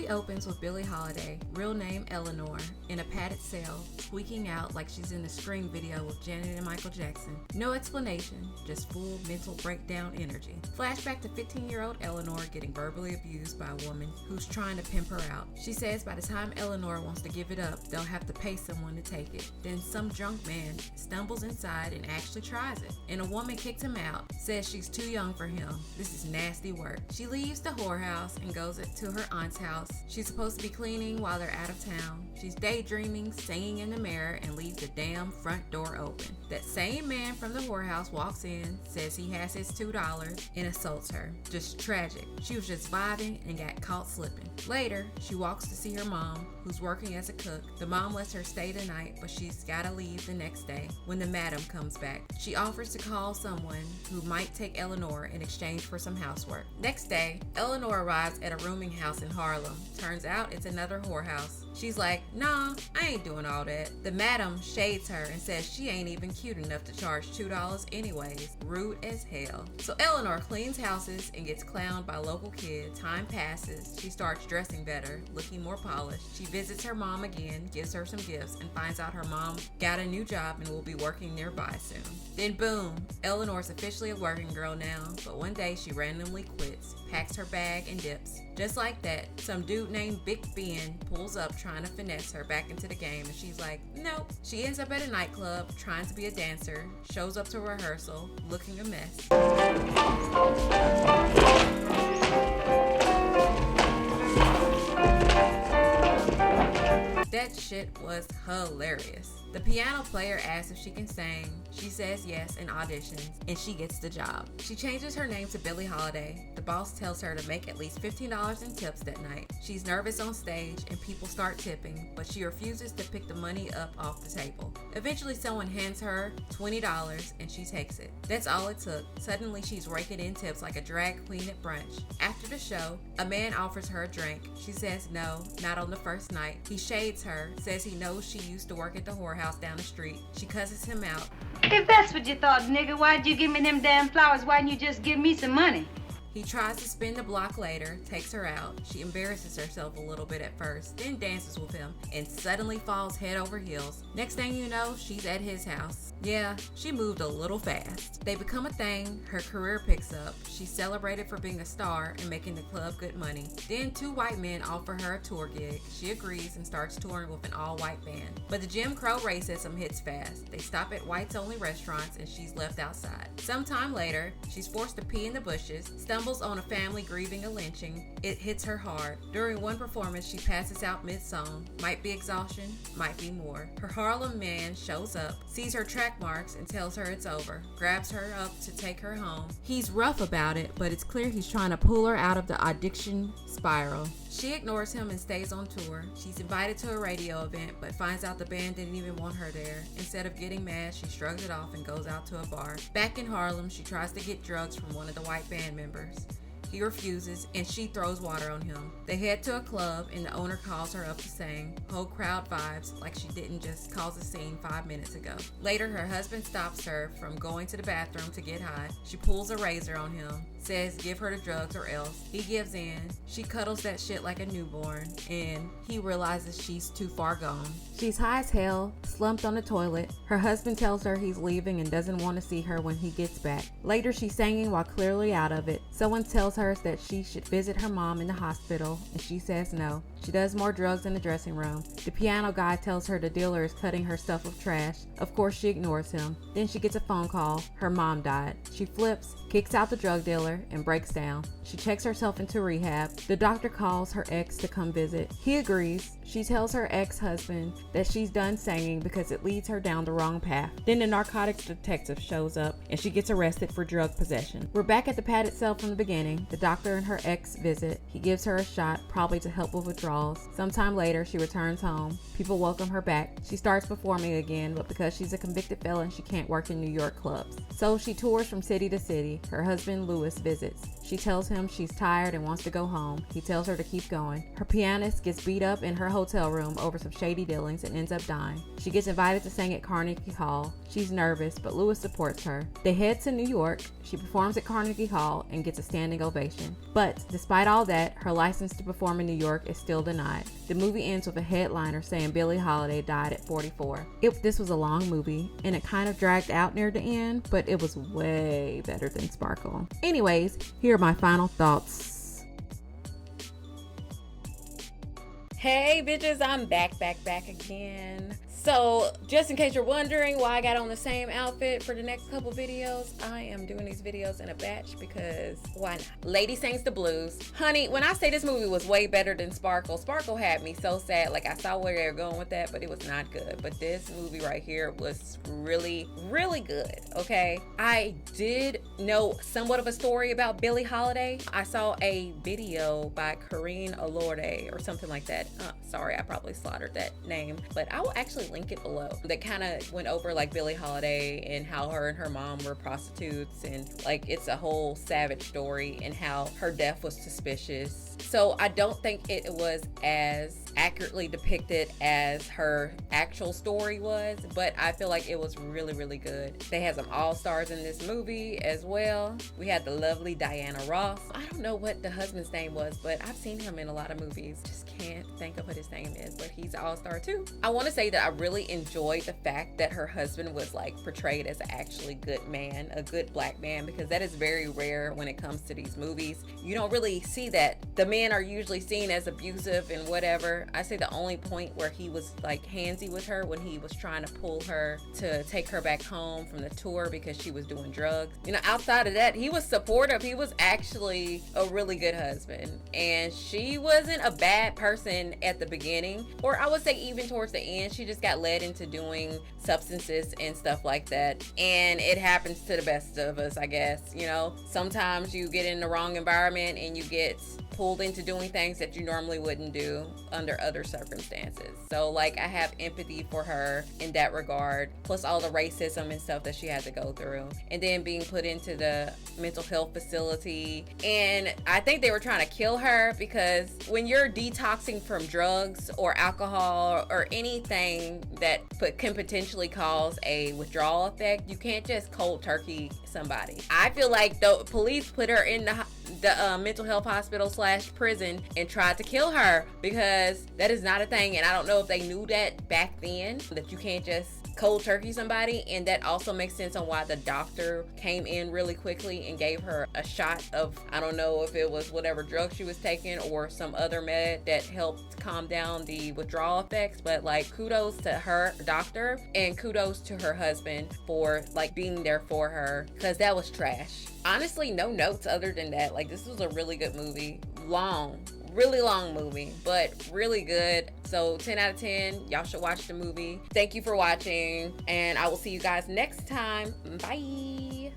movie opens with Billie Holiday, real name Eleanor, in a padded cell, squeaking out like she's in the Scream video with Janet and Michael Jackson. No explanation, just full mental breakdown energy. Flashback to 15-year-old Eleanor getting verbally abused by a woman who's trying to pimp her out. She says by the time Eleanor wants to give it up, they'll have to pay someone to take it. Then some drunk man stumbles inside and actually tries it. And a woman kicked him out, says she's too young for him. This is nasty work. She leaves the whorehouse and goes to her aunt's house. She's supposed to be cleaning while they're out of town. She's daydreaming, singing in the mirror, and leaves the damn front door open. That same man from the whorehouse walks in, says he has his $2, and assaults her. Just tragic. She was just vibing and got caught slipping. Later, she walks to see her mom, who's working as a cook. The mom lets her stay the night, but she's gotta leave the next day when the madam comes back. She offers to call someone who might take Eleanor in exchange for some housework. Next day, Eleanor arrives at a rooming house in Harlem. Turns out it's another whorehouse. She's like, nah, I ain't doing all that. The madam shades her and says she ain't even cute enough to charge $2 anyways. Rude as hell. So Eleanor cleans houses and gets clowned by local kids. Time passes. She starts dressing better, looking more polished. She visits her mom again, gives her some gifts, and finds out her mom got a new job and will be working nearby soon. Then boom, Eleanor's officially a working girl now, but one day she randomly quits, packs her bag, and dips. Just like that, some dude named Big Ben pulls up trying to finesse her back into the game, and she's like, nope. She ends up at a nightclub trying to be a dancer, shows up to rehearsal looking a mess. That shit was hilarious. The piano player asks if she can sing. She says yes and auditions, and she gets the job. She changes her name to Billie Holiday. The boss tells her to make at least $15 in tips that night. She's nervous on stage, and people start tipping, but she refuses to pick the money up off the table. Eventually, someone hands her $20, and she takes it. That's all it took. Suddenly, she's raking in tips like a drag queen at brunch. After the show, a man offers her a drink. She says no, not on the first night. He shades her, says he knows she used to work at the whorehouse down the street. She cusses him out. If that's what you thought, nigga, why'd you give me them damn flowers? Why didn't you just give me some money? He tries to spin the block later, takes her out. She embarrasses herself a little bit at first, then dances with him, and suddenly falls head over heels. Next thing you know, she's at his house. Yeah, she moved a little fast. They become a thing, her career picks up. She's celebrated for being a star and making the club good money. Then 2 white men offer her a tour gig. She agrees and starts touring with an all-white band. But the Jim Crow racism hits fast. They stop at whites-only restaurants and she's left outside. Sometime later, she's forced to pee in the bushes, stumbles on a family grieving a lynching. It hits her hard. During one performance, she passes out mid-song. Might be exhaustion, might be more. Her Harlem man shows up, sees her track marks, and tells her it's over. Grabs her up to take her home. He's rough about it, but it's clear he's trying to pull her out of the addiction spiral. She ignores him and stays on tour. She's invited to a radio event, but finds out the band didn't even want her there. Instead of getting mad, she shrugs it off and goes out to a bar. Back in Harlem, she tries to get drugs from one of the white band members. He refuses, and she throws water on him. They head to a club, and the owner calls her up to sing. Whole crowd vibes like she didn't just cause a scene 5 minutes ago. Later, her husband stops her from going to the bathroom to get high. She pulls a razor on him, says give her the drugs or else. He gives in. She cuddles that shit like a newborn, and he realizes she's too far gone. She's high as hell, slumped on the toilet. Her husband tells her he's leaving and doesn't want to see her when he gets back. Later, she's singing while clearly out of it. Someone tells her that she should visit her mom in the hospital, and she says no. She does more drugs in the dressing room. The piano guy tells her the dealer is cutting her stuff with trash. Of course, she ignores him. Then she gets a phone call. Her mom died. She flips, kicks out the drug dealer, and breaks down. She checks herself into rehab. The doctor calls her ex to come visit. He agrees. She tells her ex-husband that she's done singing because it leads her down the wrong path. Then the narcotics detective shows up and she gets arrested for drug possession. We're back at the padded cell from the beginning. The doctor and her ex visit. He gives her a shot, probably to help with withdrawals. Sometime later, she returns home. People welcome her back. She starts performing again, but because she's a convicted felon, she can't work in New York clubs. So she tours from city to city. Her husband, Louis, therapist visits. She tells him she's tired and wants to go home. He tells her to keep going. Her pianist gets beat up in her hotel room over some shady dealings and ends up dying. She gets invited to sing at Carnegie Hall. She's nervous, but Lewis supports her. They head to New York. She performs at Carnegie Hall and gets a standing ovation. But despite all that, her license to perform in New York is still denied. The movie ends with a headliner saying Billie Holiday died at 44. This was a long movie, and it kind of dragged out near the end, but it was way better than Sparkle. Anyways, here are my final thoughts. Hey bitches, I'm back again. So, just in case you're wondering why I got on the same outfit for the next couple videos, I am doing these videos in a batch because why not? Lady Sings the Blues. Honey, when I say this movie was way better than Sparkle, Sparkle had me so sad. Like, I saw where they were going with that, but it was not good. But this movie right here was really, really good, okay? I did know somewhat of a story about Billie Holiday. I saw a video by Corinne Alorde or something like that. Sorry, I probably slaughtered that name, but I will actually link it below. That kind of went over like Billie Holiday and how her and her mom were prostitutes, and like it's a whole savage story, and how her death was suspicious. So I don't think it was as accurately depicted as her actual story was, but I feel like it was really, really good. They had some all-stars in this movie as well. We had the lovely Diana Ross. I don't know what the husband's name was, but I've seen him in a lot of movies. Just can't think of what his name is, but he's an all-star too. I want to say that I really enjoyed the fact that her husband was like portrayed as an actually good man, a good black man, because that is very rare when it comes to these movies. You don't really see that. The men are usually seen as abusive and whatever. I say the only point where he was like handsy with her when he was trying to pull her to take her back home from the tour because she was doing drugs. You know, outside of that, he was supportive. He was actually a really good husband, and she wasn't a bad person at the beginning, or I would say even towards the end. She just got led into doing substances and stuff like that, and it happens to the best of us, I guess. You know, sometimes you get in the wrong environment and you get pulled into doing things that you normally wouldn't do under other circumstances. So like, I have empathy for her in that regard, plus all the racism and stuff that she had to go through, and then being put into the mental health facility. And I think they were trying to kill her, because when you're detoxing from drugs or alcohol or anything that can potentially cause a withdrawal effect, you can't just cold turkey somebody. I feel like the police put her in the mental health hospital / prison and tried to kill her, because that is not a thing. And I don't know if they knew that back then, that you can't just cold turkey somebody. And that also makes sense on why the doctor came in really quickly and gave her a shot of, I don't know if it was whatever drug she was taking or some other med that helped calm down the withdrawal effects. But like, kudos to her doctor, and kudos to her husband for like being there for her, because that was trash. Honestly, no notes other than that. Like, this was a really good movie. Really long movie, but really good. So 10 out of 10, y'all should watch the movie. Thank you for watching, and I will see you guys next time. Bye.